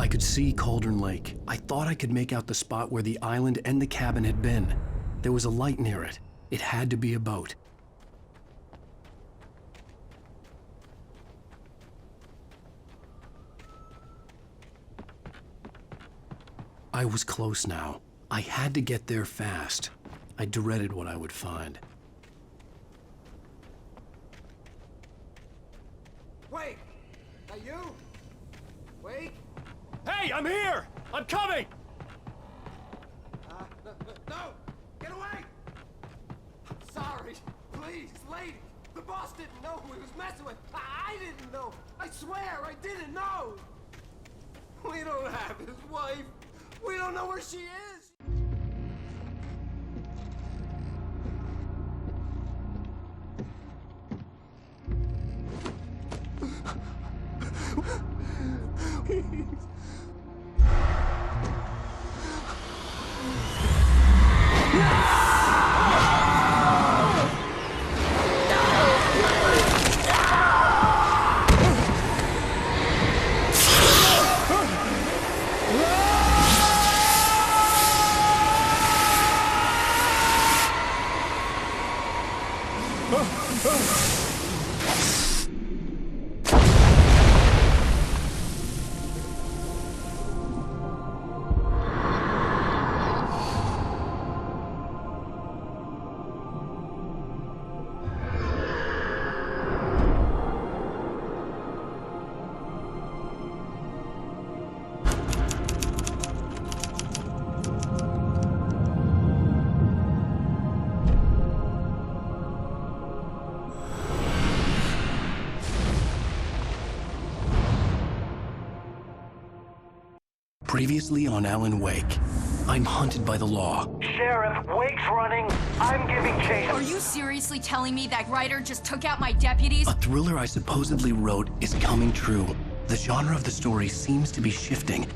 I could see Cauldron Lake. I thought I could make out the spot where the island and the cabin had been. There was a light near it. It had to be a boat. I was close now. I had to get there fast. I dreaded what I would find. Wake! Are you? Wake? Hey, I'm here! I'm coming! No! Get away! I'm sorry. Please, lady. The boss didn't know who he was messing with. I didn't know. I swear I didn't know. We don't have his wife. We don't know where she is. Previously on Alan Wake, I'm hunted by the law. Sheriff, Wake's running. I'm giving chase. Are you seriously telling me that writer just took out my deputies? A thriller I supposedly wrote is coming true. The genre of the story seems to be shifting.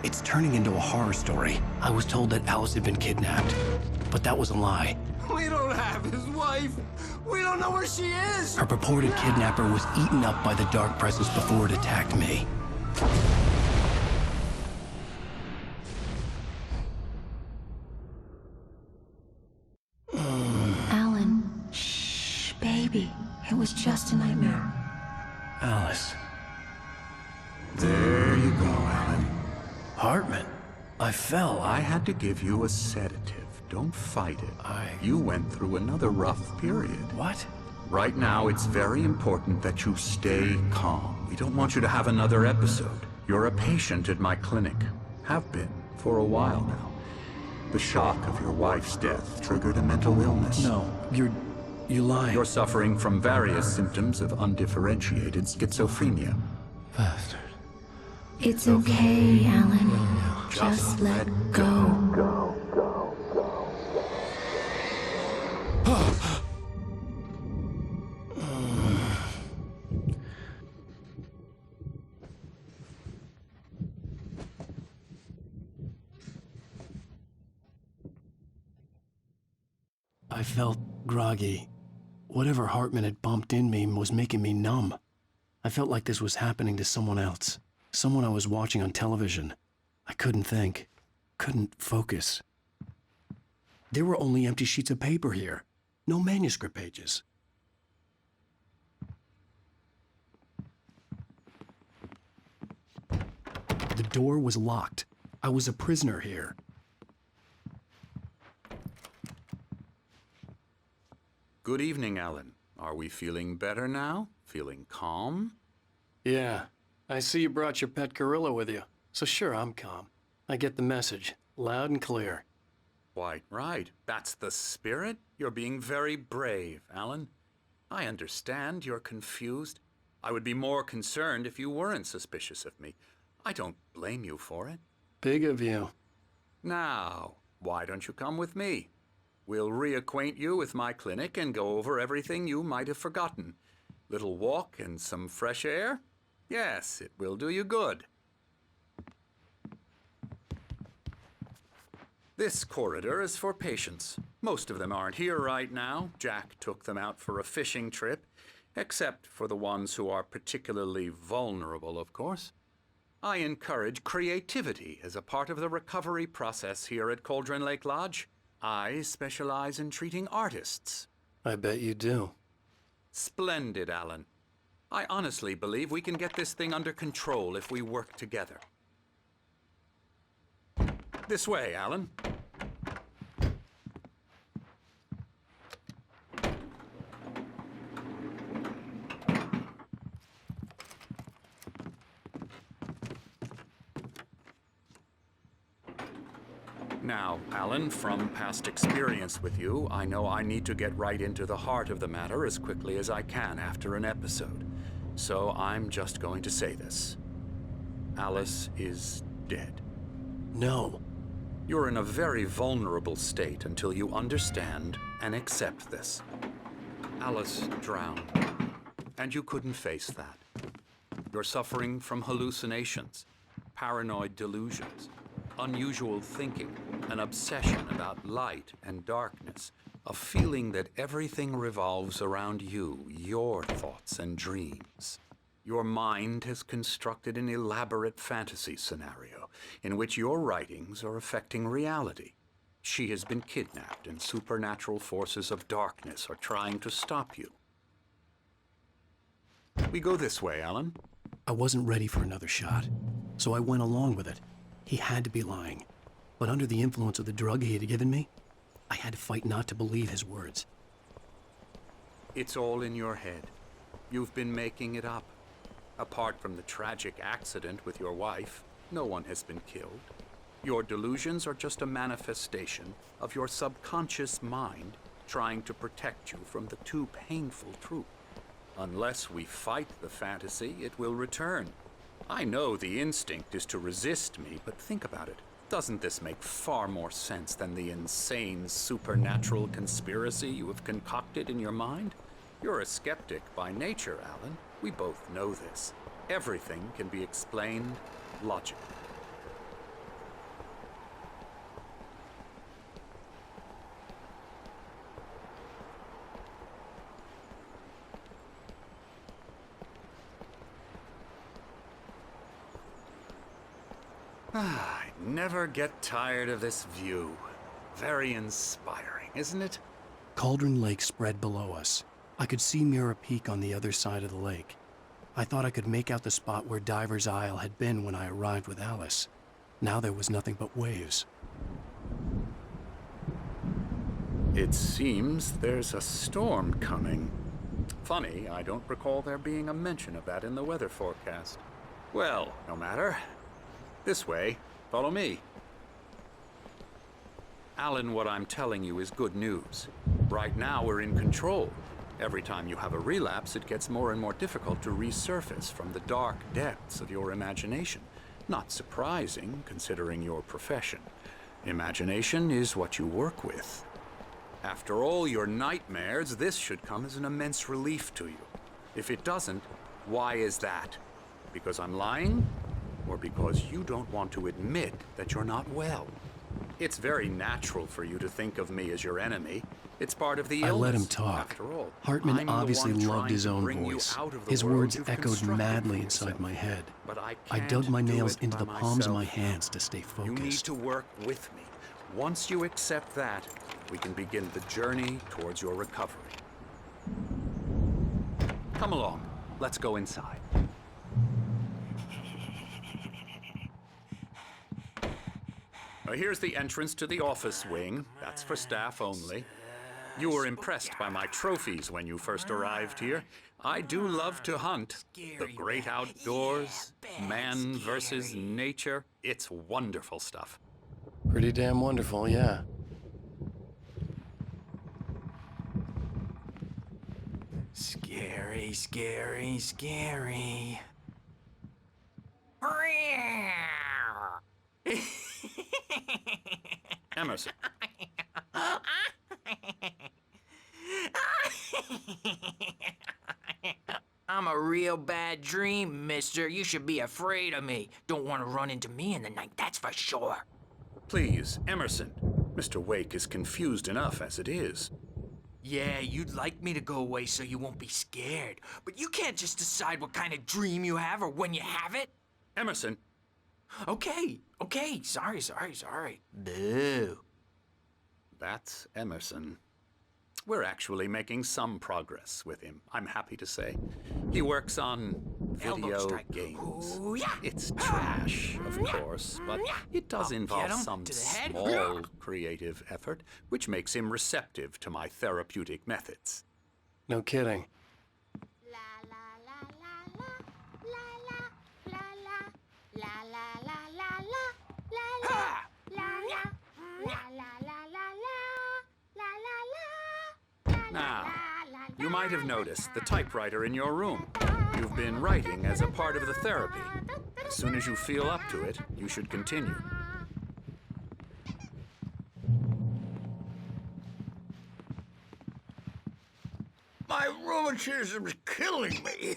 It's turning into a horror story. I was told that Alice had been kidnapped, but that was a lie. We don't have his wife. We don't know where she is. Her purported kidnapper was eaten up by the dark presence before it attacked me. Alan, shh, baby. It was just a nightmare. Alice. There you go, Alan. Hartman. I fell. I had to give you a sedative. Don't fight it. You went through another rough period. What? Right now, it's very important that you stay calm. We don't want you to have another episode. You're a patient at my clinic. Have been for a while now. The shock of your wife's death triggered a mental illness. No, you lied. You're suffering from various symptoms of undifferentiated schizophrenia. Bastard. It's okay, Alan. Just let go. I felt groggy. Whatever Hartman had bumped in me was making me numb. I felt like this was happening to someone else. Someone I was watching on television. I couldn't think. Couldn't focus. There were only empty sheets of paper here. No manuscript pages. The door was locked. I was a prisoner here. Good evening, Alan. Are we feeling better now? Feeling calm? Yeah. I see you brought your pet gorilla with you. So sure, I'm calm. I get the message. Loud and clear. Quite right. That's the spirit. You're being very brave, Alan. I understand you're confused. I would be more concerned if you weren't suspicious of me. I don't blame you for it. Big of you. Now, why don't you come with me? We'll reacquaint you with my clinic and go over everything you might have forgotten. Little walk and some fresh air? Yes, it will do you good. This corridor is for patients. Most of them aren't here right now. Jack took them out for a fishing trip, except for the ones who are particularly vulnerable, of course. I encourage creativity as a part of the recovery process here at Cauldron Lake Lodge. I specialize in treating artists. I bet you do. Splendid, Alan. I honestly believe we can get this thing under control if we work together. This way, Alan. Now, Alan, from past experience with you, I know I need to get right into the heart of the matter as quickly as I can after an episode. So I'm just going to say this. Alice is dead. No. You're in a very vulnerable state until you understand and accept this. Alice drowned, and you couldn't face that. You're suffering from hallucinations, paranoid delusions, unusual thinking, an obsession about light and darkness, a feeling that everything revolves around you, your thoughts and dreams. Your mind has constructed an elaborate fantasy scenario in which your writings are affecting reality. She has been kidnapped, and supernatural forces of darkness are trying to stop you. We go this way, Alan. I wasn't ready for another shot, so I went along with it. He had to be lying. But under the influence of the drug he had given me, I had to fight not to believe his words. It's all in your head. You've been making it up. Apart from the tragic accident with your wife, no one has been killed. Your delusions are just a manifestation of your subconscious mind trying to protect you from the too painful truth. Unless we fight the fantasy, it will return. I know the instinct is to resist me, but think about it. Doesn't this make far more sense than the insane supernatural conspiracy you have concocted in your mind? You're a skeptic by nature, Alan. We both know this. Everything can be explained logically. I never get tired of this view. Very inspiring, isn't it? Cauldron Lake spread below us. I could see Mirror Peak on the other side of the lake. I thought I could make out the spot where Diver's Isle had been when I arrived with Alice. Now there was nothing but waves. It seems there's a storm coming. Funny, I don't recall there being a mention of that in the weather forecast. Well, no matter. This way. Follow me. Alan, what I'm telling you is good news. Right now, we're in control. Every time you have a relapse, it gets more and more difficult to resurface from the dark depths of your imagination. Not surprising, considering your profession. Imagination is what you work with. After all your nightmares, this should come as an immense relief to you. If it doesn't, why is that? Because I'm lying? Or because you don't want to admit that you're not well? It's very natural for you to think of me as your enemy. It's part of the illness. I let him talk. After all, Hartman I'm the obviously one loved trying his to own bring you voice. out of the His world words you've echoed constructed madly for inside yourself. my head. But I dug my can't do nails it into by the palms of my myself. hands to stay You need focused. to work with me. Once you accept that, we can begin the journey towards your recovery. Come along. Let's go inside. Here's the entrance to the office wing. That's for staff only. You were impressed by my trophies when you first arrived here. I do love to hunt. The great outdoors, man versus nature. It's wonderful stuff. Pretty damn wonderful, yeah. Scary, scary, scary. Emerson. I'm a real bad dream, mister. You should be afraid of me. Don't want to run into me in the night, that's for sure. Please, Emerson. Mr. Wake is confused enough as it is. Yeah, you'd like me to go away so you won't be scared. But you can't just decide what kind of dream you have or when you have it. Emerson, Okay. Sorry. Boo. That's Emerson. We're actually making some progress with him, I'm happy to say. He works on Elbow video strike. games. Ooh, yeah. It's trash, of course, but it does involve get him some to the head. small creative effort, which makes him receptive to my therapeutic methods. No kidding. Now, you might have noticed the typewriter in your room. You've been writing as a part of the therapy. As soon as you feel up to it, you should continue. My rheumatism's killing me.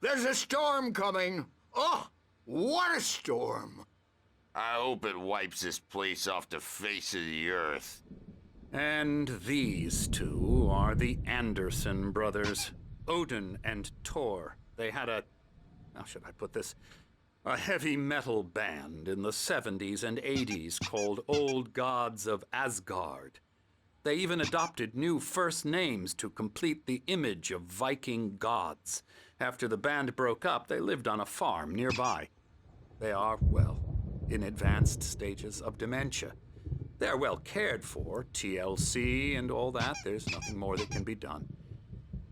There's a storm coming. Oh, what a storm. I hope it wipes this place off the face of the earth. And these two are the Anderson brothers, Odin and Thor. They had how should I put this? A heavy metal band in the 70s and 80s called Old Gods of Asgard. They even adopted new first names to complete the image of Viking gods. After the band broke up, they lived on a farm nearby. They are, well, in advanced stages of dementia. They're well cared for, TLC and all that. There's nothing more that can be done.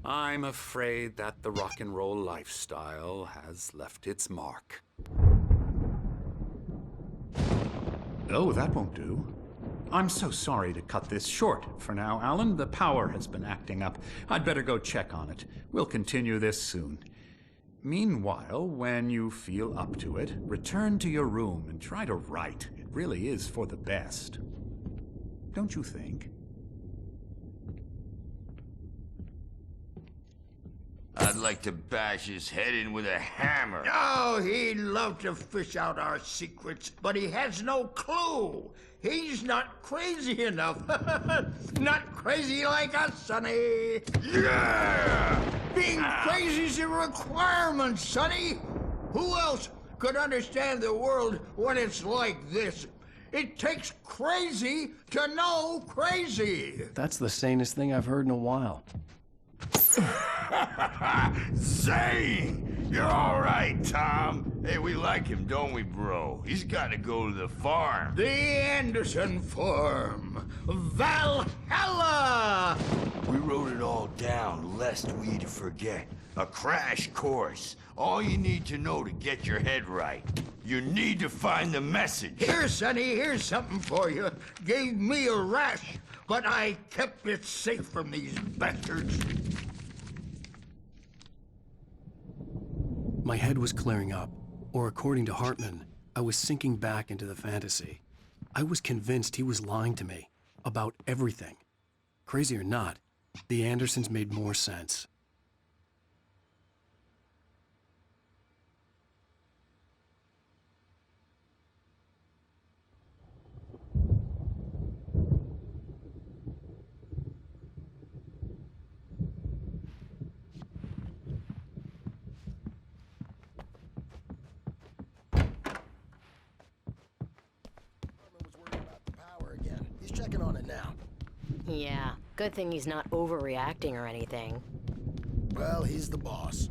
I'm afraid that the rock and roll lifestyle has left its mark. Oh, that won't do. I'm so sorry to cut this short for now, Alan. The power has been acting up. I'd better go check on it. We'll continue this soon. Meanwhile, when you feel up to it, return to your room and try to write. It really is for the best. Don't you think? I'd like to bash his head in with a hammer. Oh, he'd love to fish out our secrets, but he has no clue. He's not crazy enough. Not crazy like us, Sonny. Yeah! Being crazy's a requirement, Sonny. Who else could understand the world when it's like this? It takes crazy to know crazy. That's the sanest thing I've heard in a while. Zane! You're all right, Tom. Hey, we like him, don't we, bro? He's got to go to the farm. The Anderson Farm. Valhalla! We wrote it all down, lest we forget. A crash course. All you need to know to get your head right. You need to find the message. Here, Sonny, here's something for you. Gave me a rash, but I kept it safe from these bastards. My head was clearing up, or according to Hartman, I was sinking back into the fantasy. I was convinced he was lying to me about everything. Crazy or not, the Andersons made more sense. Checking on it now. Yeah, good thing he's not overreacting or anything. Well, he's the boss.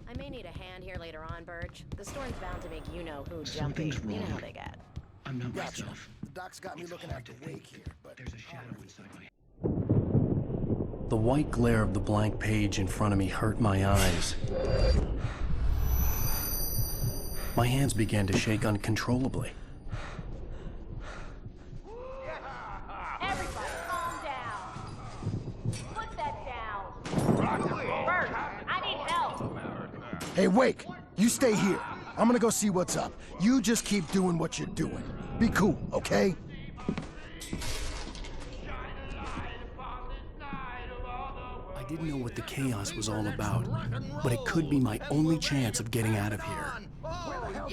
I may need a hand here later on, Burge. The storm's bound to make you-know-who jumpy. Something's You know wrong. how they get. I'm not Gotcha. myself. The doc's got me looking after Wake here, but There's a shadow inside my head. The white glare of the blank page in front of me hurt my eyes. My hands began to shake uncontrollably. Everybody, calm down. Put that down. Burge, I need help. Hey, Wake, you stay here. I'm gonna go see what's up. You just keep doing what you're doing. Be cool, okay? I didn't know what the chaos was all about, but it could be my only chance of getting out of here. I don't know.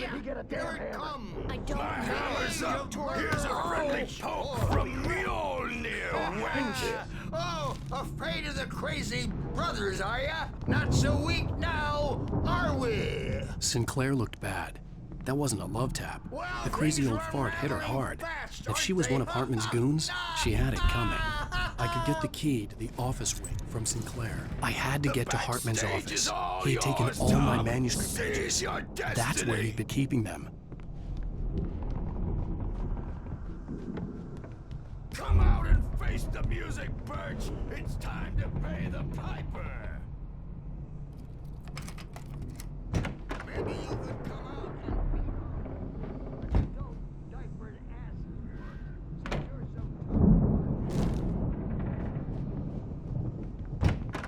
Here's a friendly poke from Mjolnir, wench. Oh, afraid of the crazy brothers, are ya? Not so weak now, are we? Sinclair looked bad. That wasn't a love tap. The crazy old fart hit her hard. If she was one of Hartman's goons, she had it coming. I could get the key to the office wing from Sinclair. I had to get to Hartman's office. He had taken all my manuscript pages. That's where he'd been keeping them. Come out and face the music, Birch! It's time to pay the piper! Maybe you could come out and don't diapered asses. Since you're so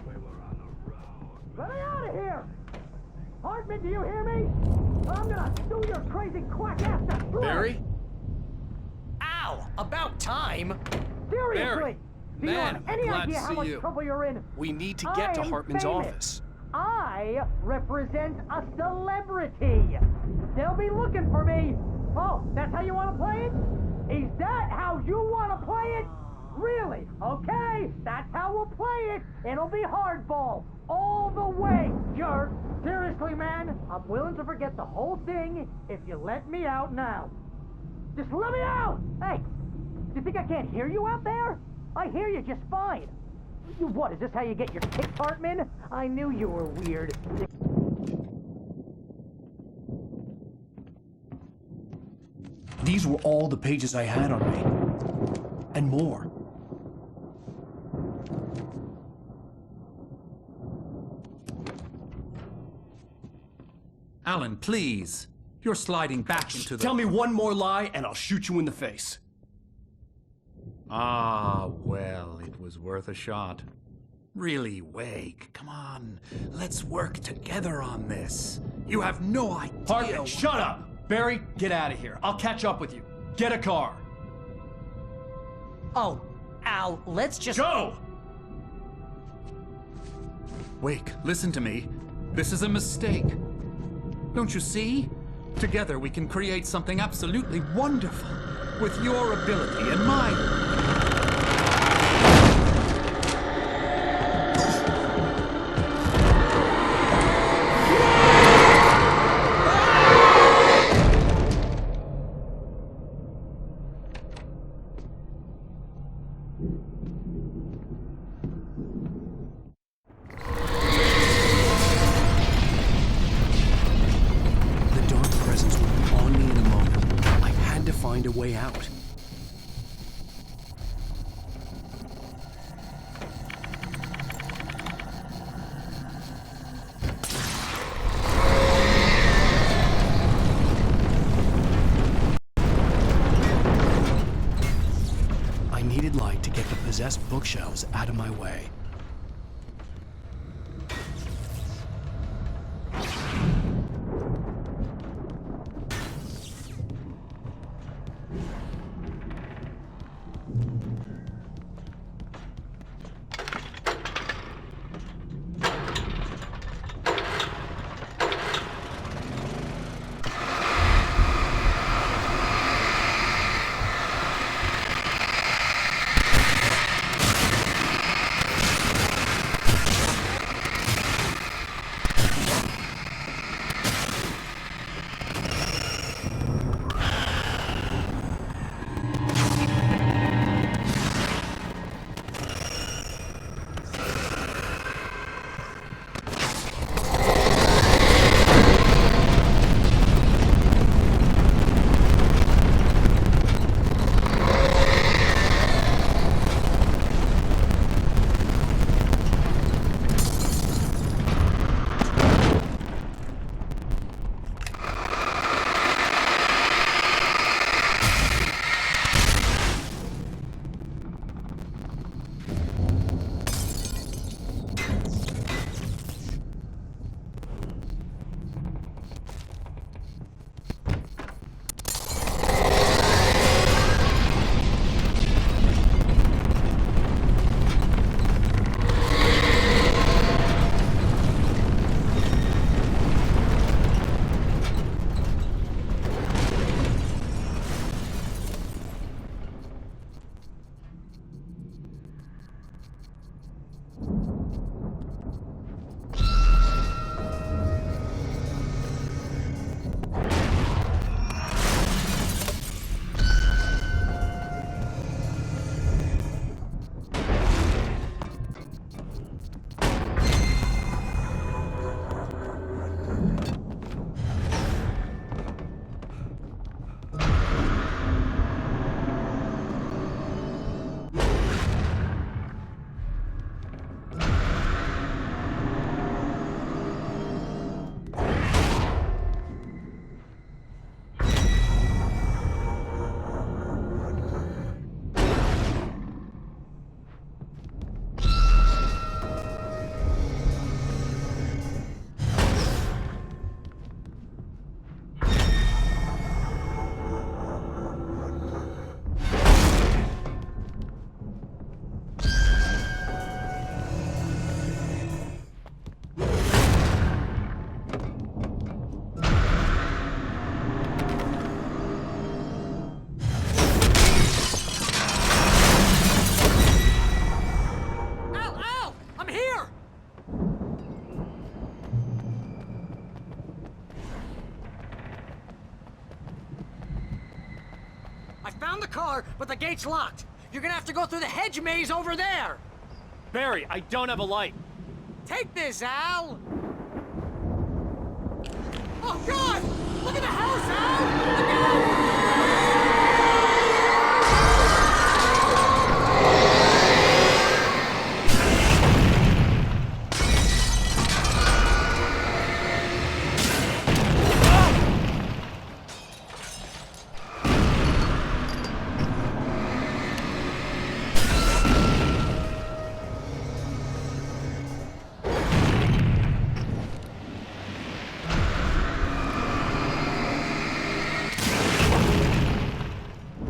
we were on the road. Let me out of here! Hartman, do you hear me? I'm gonna sue your crazy quack ass to throat! Barry? Ow! About time! Seriously! Barry, Do you man, have I'm any glad idea to how see much you. trouble you're in? We need to get to I am Hartman's famous. office. I represent a celebrity. They'll be looking for me. Oh, that's how you want to play it? Is that how you want to play it? Really? Okay, that's how we'll play it. It'll be hardball all the way, jerk. Seriously, man, I'm willing to forget the whole thing if you let me out now. Just let me out! Hey, do you think I can't hear you out there? I hear you just fine. What, is this how you get your kicks, Hartman? I knew you were weird. These were all the pages I had on me. And more. Alan, please. You're sliding back into the... Tell me one more lie and I'll shoot you in the face. Ah, well, it was worth a shot. Really, Wake, come on. Let's work together on this. You have no idea... Hartman, shut up! Barry, get out of here. I'll catch up with you. Get a car. Oh, Al, let's just... Go! Wake, listen to me. This is a mistake. Don't you see? Together we can create something absolutely wonderful. With your ability and mine. Find a way out. I needed light to get the possessed bookshelves out of my way. I found the car, but the gate's locked. You're gonna have to go through the hedge maze over there. Barry, I don't have a light. Take this, Al! Oh, God! Look at the house, Al! Look out!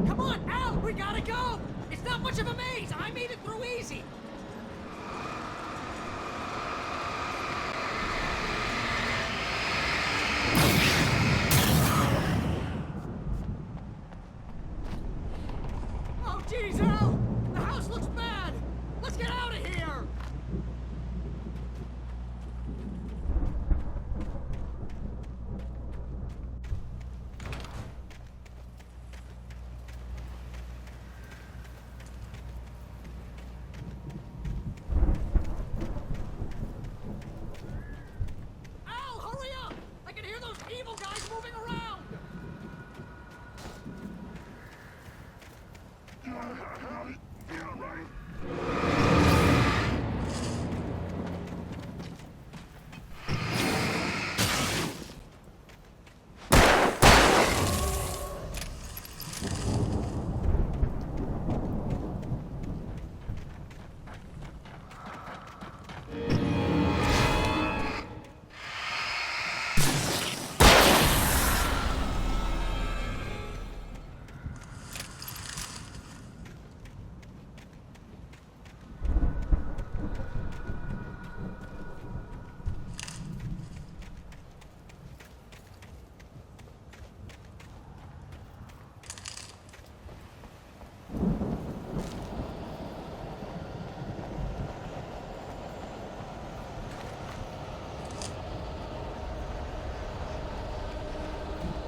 Come on, Al! We gotta go! It's not much of a maze! I made it through easy! Oh, jeez, Al! The house looks bad! Let's get out of here! Al, hurry up! I can hear those evil guys moving around!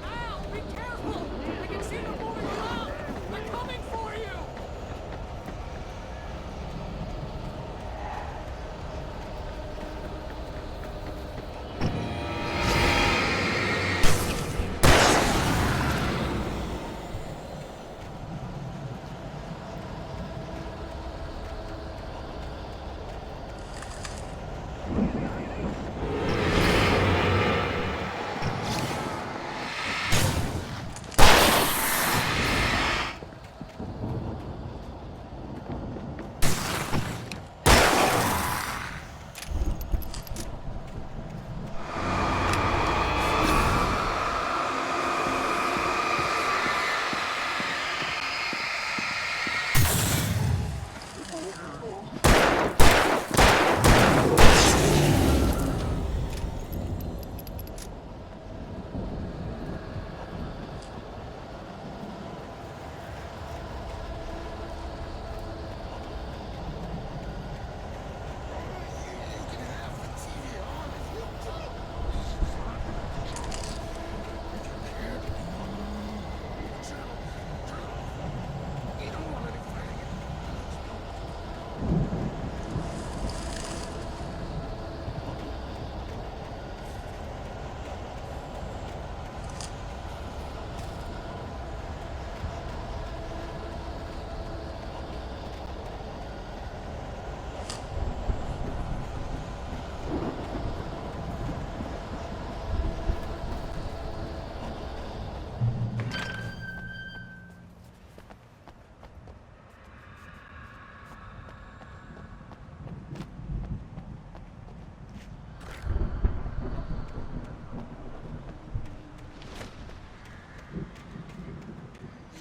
Al, be careful! I can see them moving around! They're coming for you!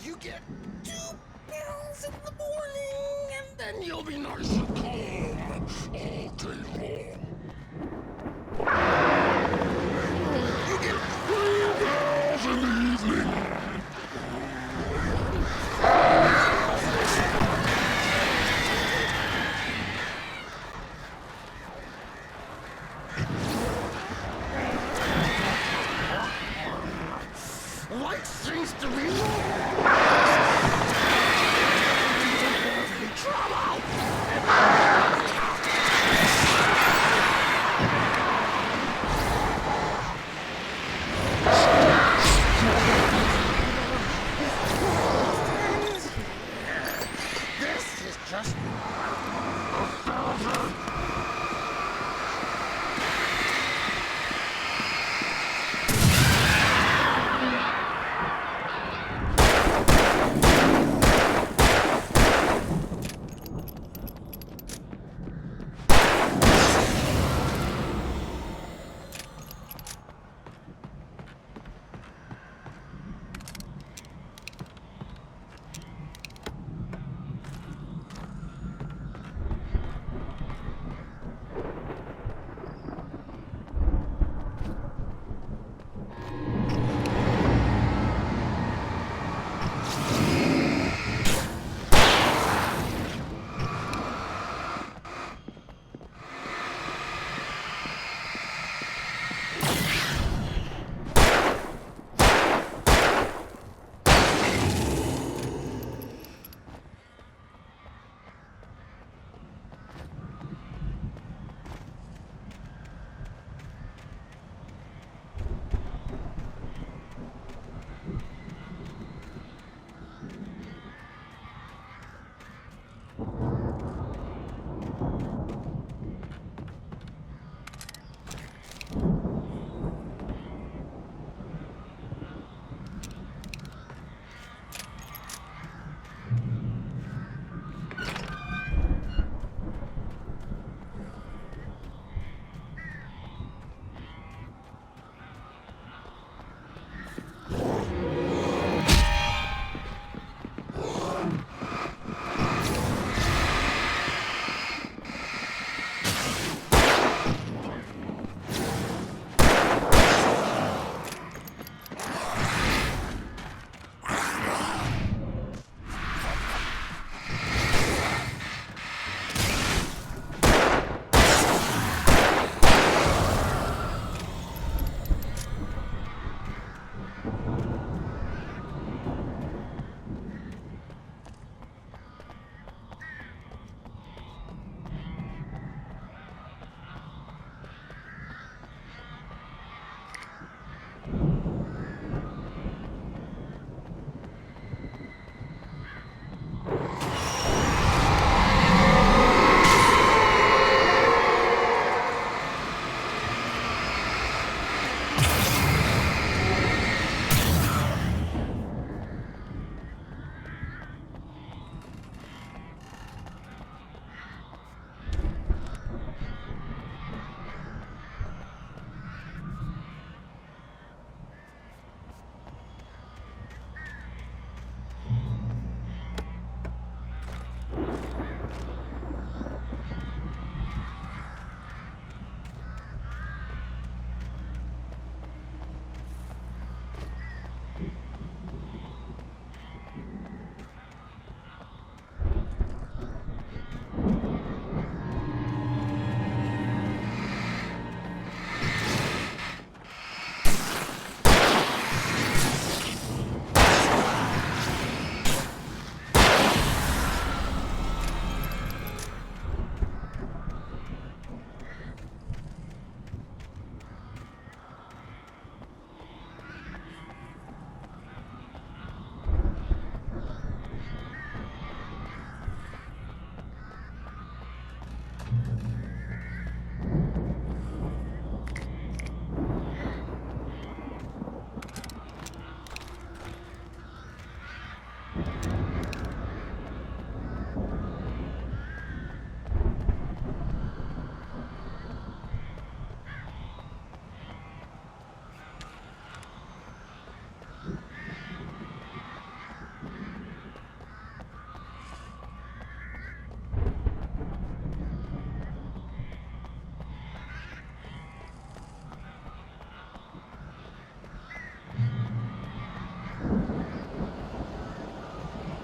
You get 2 pills in the morning, and then you'll be nice and calm all day long. You get 3 pills in the evening. Life seems to be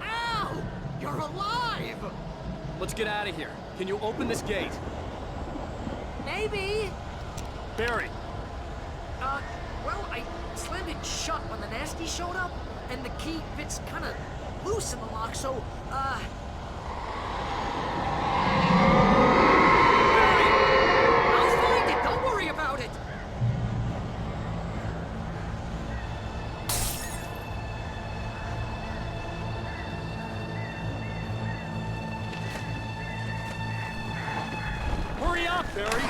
Al! You're alive! Let's get out of here. Can you open this gate? Maybe. Barry, Well, I slammed it shut when the nasty showed up, and the key fits kind of loose in the lock, so, I'll find it! Don't worry about it! hurry up, Barry!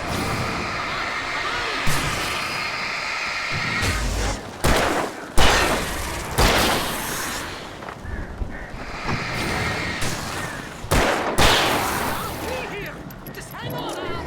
Just hang on, Al!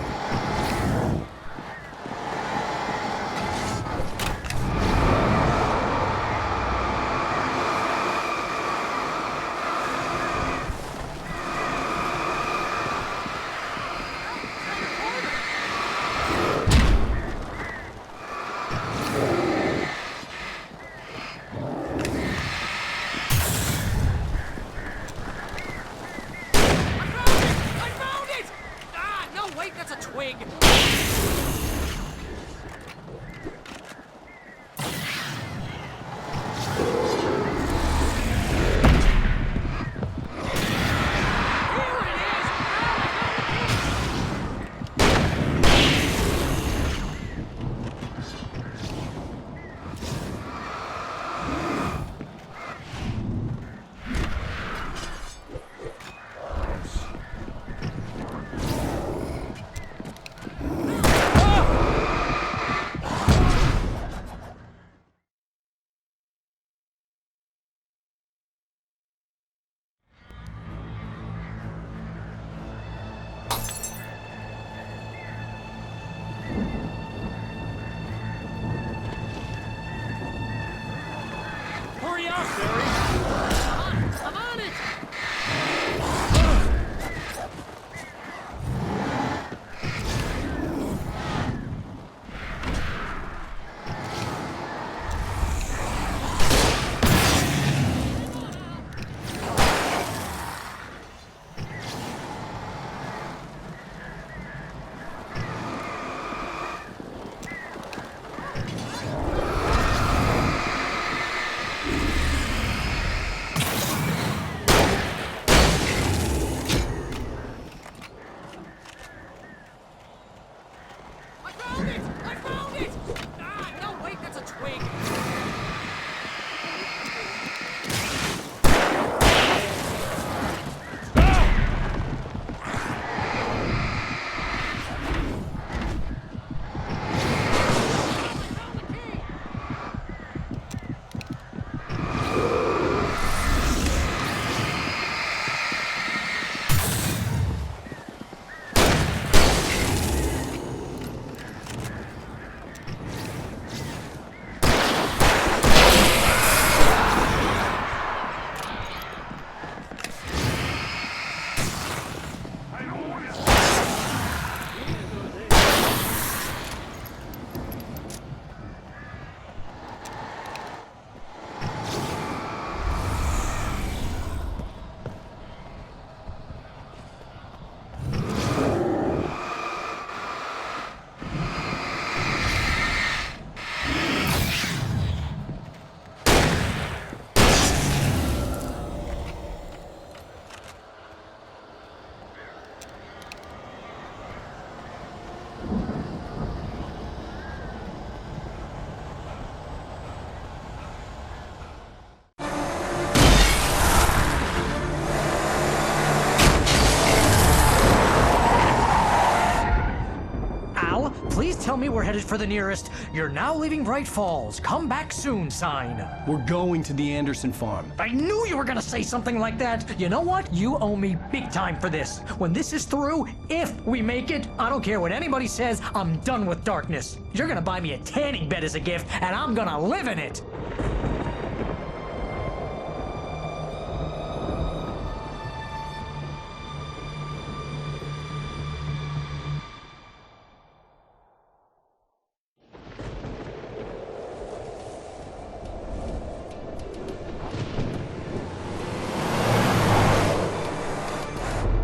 me we're headed for the nearest "You're now leaving Bright Falls. Come back soon" sign. We're going to the Anderson farm. I knew you were gonna say something like that. You know what? You owe me big time for this. When this is through, if we make it, I don't care what anybody says, I'm done with darkness. You're gonna buy me a tanning bed as a gift, and I'm gonna live in it.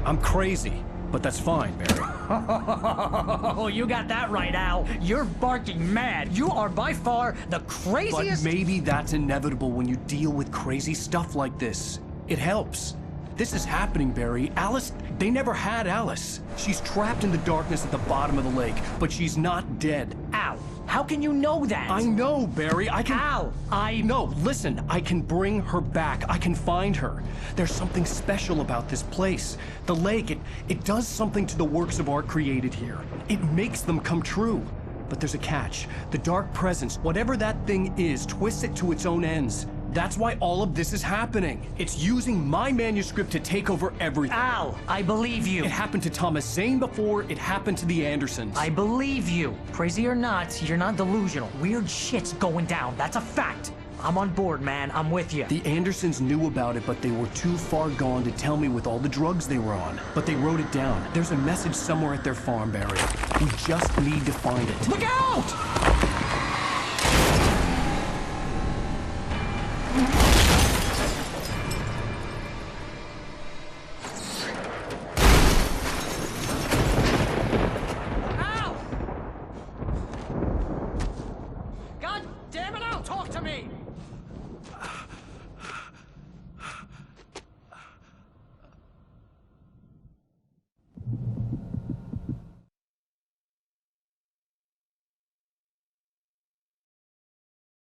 I'm crazy, but that's fine, Barry. Oh, you got that right, Al. You're barking mad. You are by far the craziest. But maybe that's inevitable when you deal with crazy stuff like this. It helps. This is happening, Barry. Alice, they never had Alice. She's trapped in the darkness at the bottom of the lake, but she's not dead. Al, how can you know that? I know, Barry. I can... Al, No, listen. I can bring her back. I can find her. There's something special about this place. The lake, it does something to the works of art created here. It makes them come true. But there's a catch. The dark presence, whatever that thing is, twists it to its own ends. That's why all of this is happening. It's using my manuscript to take over everything. Al, I believe you. It happened to Thomas Zane before, it happened to the Andersons. I believe you. Crazy or not, you're not delusional. Weird shit's going down. That's a fact. I'm on board, man. I'm with you. The Andersons knew about it, but they were too far gone to tell me with all the drugs they were on. But they wrote it down. There's a message somewhere at their farm, Barry. We just need to find it. Look out!